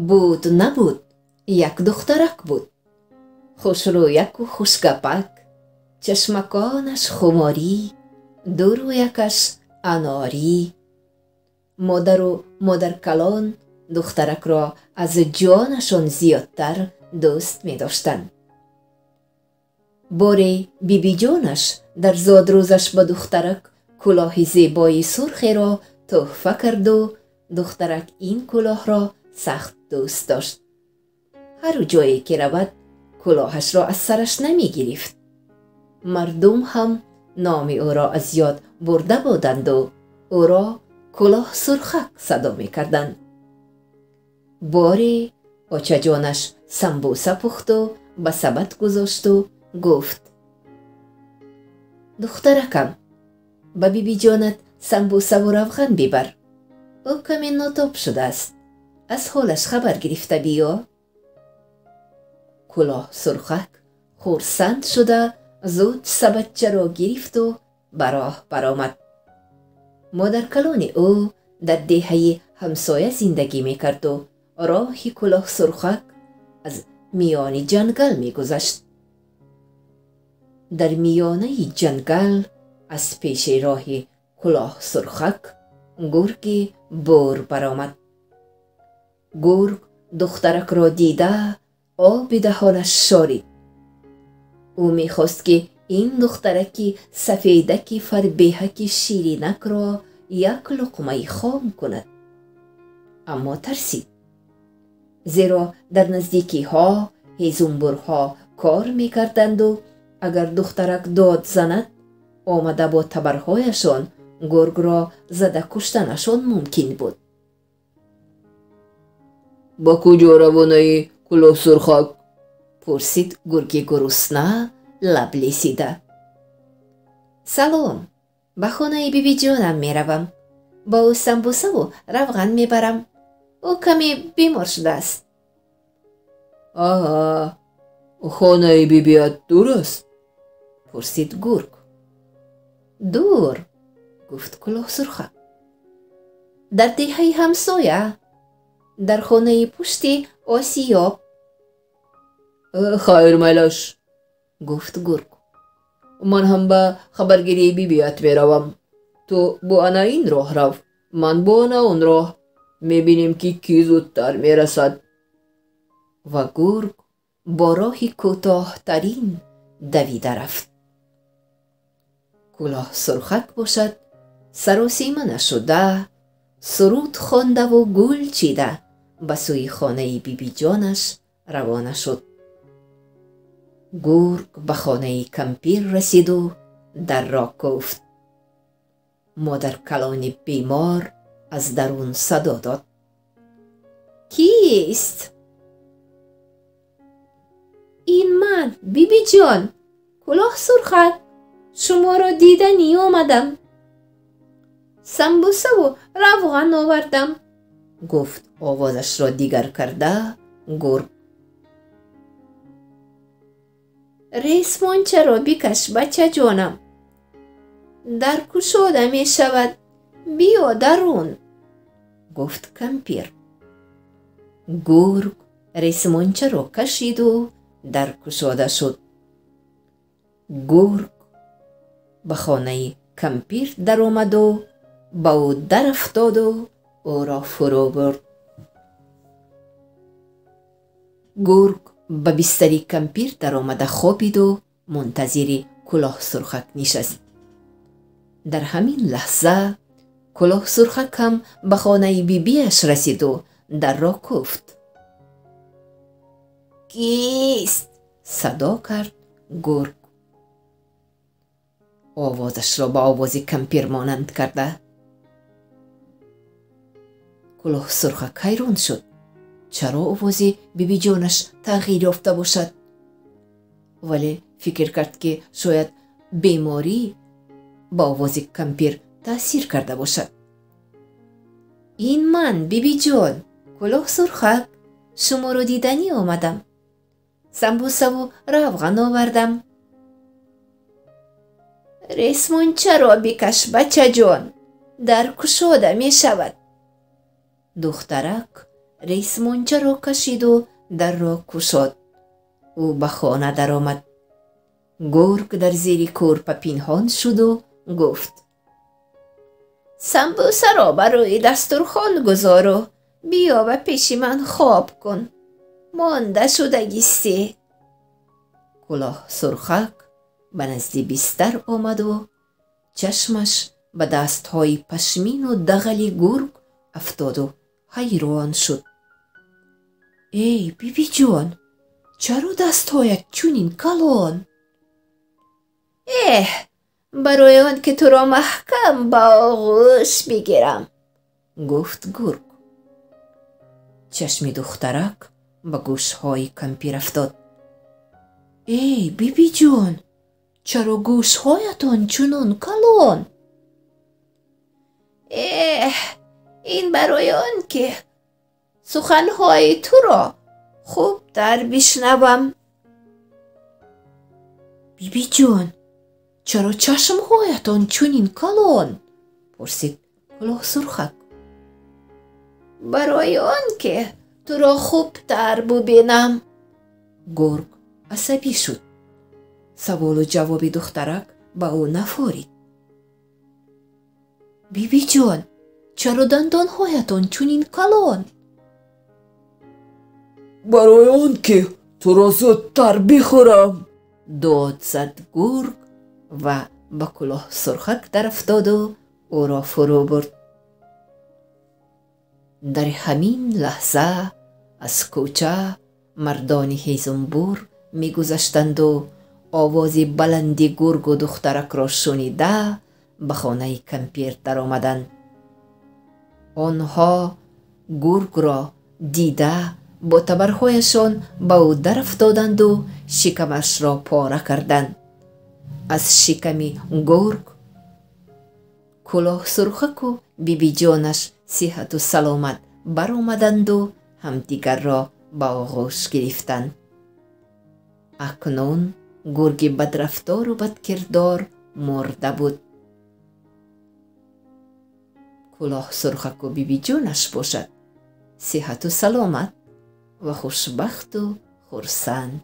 بود نبود یک دخترک بود، خوشرویک و خوشگپک، چشمکانش خماری، دو رویکش اناری. مادر و مادر کلان دخترک را از جانشان زیادتر دوست می داشتند. باری بیبی جانش در زادروزش به دخترک کلاه زیبای سرخی را تحفه کرد و دخترک این کلاه را سخت دوست داشت. هر جایی که رود کلاهش را از سرش نمی گرفت. مردم هم نام او را از یاد برده بودند و او را کلاه سرخک صدا می کردند. باری بچه جانش سمبوسه پخت و به سبد گذاشت و گفت: دخترکم، به بیبی جانت سمبوسه و روغن ببر، او کمی ناتاب شده است، از حالش خبر گرفته بیا. کلاه سرخک خرسند شده زود سبدچه را گرفت و به راه برآمد. مادر کلان او در دهه همسایه زندگی می کرد و راه کلاه سرخک از میان جنگل می گذشت. در میانه جنگل از پیش راه کلاه سرخک گرگ بور برآمد. گرگ دخترک را دیده آب دهانش شارید. او میخواست که این دخترکی سفیدکی فربهک شیرینک را یک لقمه خام کند، اما ترسید، زیرا در نزدیکی ها هیزمبرها کار میکردند و اگر دخترک داد زند آمده با تبرهایشان گرگ را زده کشتنشان ممکن بود. با کجا روانه کلاه سرخک؟ پرسید گرگ گرسنه لب لیسیده. سلام، به خانه بیبی جانم می روم، با او سمبوسه و روغن می برم، او کمی بیمار شده است. آها، خانه بیبیت دور است؟ پرسید گرگ. دور، گفت کلاه سرخک، در دهه همسایه، در خانه پشتی آسیاب. خیر ملش، گفت گرگ، من هم به خبرگیری بیبیت می روم. تو با انا این راه رو، من با انا اون راه، می بینیم که کی زودتر می رسد. و گرگ با راه کوتاه ترین دویده رفت. کلاه سرخک باشد سراسیمه نشده، سرود خوانده و گل چیده به سوی خانه بیبی جانش روانه شد. گرگ به خانه کمپیر رسید و در را کوفت. مادر کلان بیمار از درون صدا داد: کیست؟ این من، بیبی جان، کلاه سرخک، شما را دیدنی آمدم. سمبوسه و روغن آوردم، گفت آوازش را دیگر کرده گرگ. ریسمانچه را بکش بچه جانم، در گشاده می شود، بیا درون، گفت کمپیر. گرگ ریسمانچه را کشید و در گشاده شد. گرگ به خانه کمپیر در آمد و با او در افتاد و او را فرو برد. گرگ به بستری کمپیر در آمده خوابید و منتظر کلاه سرخک نشست. در همین لحظه کلاه سرخک هم به خانه بیبیش رسید و در را کوفت. کیست؟ صدا کرد گرگ. آوازش را به آواز کمپیر مانند کرده. کلاه سرخک حیران شد، چرا آواز بیبی جانش تغییر یافته باشد؟ ولی فکر کرد که شاید بیماری با آواز کمپیر تأثیر کرده باشد. این من، بیبی جان، کلاه سرخک، شما را دیدنی آمدم. سمبوسه و روغن آوردم. ریسمانچه را بکش بچه جان، در گشاده می شود. دخترک رئیس مونچه را کشید و در را گشاد. او به خانه درآمد. گرگ در زیر کورپه پنهان شد و گفت: سمبوسه را بر روی دسترخوان گذار و بیا و پیش من خواب کن. مانده شدگیستی. کلاه سرخک به نزد بستر آمد و چشمش به دستهای پشمین و دغل گرگ افتاد و حیران شد. ای بیبی جان، چرا دستهایت چنین کلان؟ برای آن که تو را محکم به آغوش بگیرم، گفت گرگ. چشم دخترک به گوشهای کمپیر افتاد. ای بیبی جان، چرا گوشهایتان چنان کلان؟ این برای آن که سخنهای تو را خوب در بشنوم. بیبی جان، چرا چشمهایتان چنین کلان؟ پرسید کلاه سرخک. برای آن که تو را خوب در ببینم. گرگ عصبی شد. سوال و جواب دخترک به او نفارید. بیبی جان، چرا دندانهایتان چنین کلان؟ برای آن که تو را زودتر بخورم، داد زد گرگ و به کلاه سرخک در افتاد و او را فرو برد. در همین لحظه از کوچه مردان هیزمبور می گذشتند و آواز بلند گرگ و دخترک را شنیده به خانه کمپیر در آمدند. آنها گرگ را دیده با تبرهایشان به او در افتادند و شکمش را پاره کردند. از شکم گرگ کلاه سرخک و بیبی جانش صحت و سلامت بر آمدند و همدیگر را به آغوش گرفتند. اکنون گرگ بدرفتار و بدکردار مرده بود. کلاه سرخک و بیبی جانش باشد صحت و سلامت و خوشبخت و خرسند.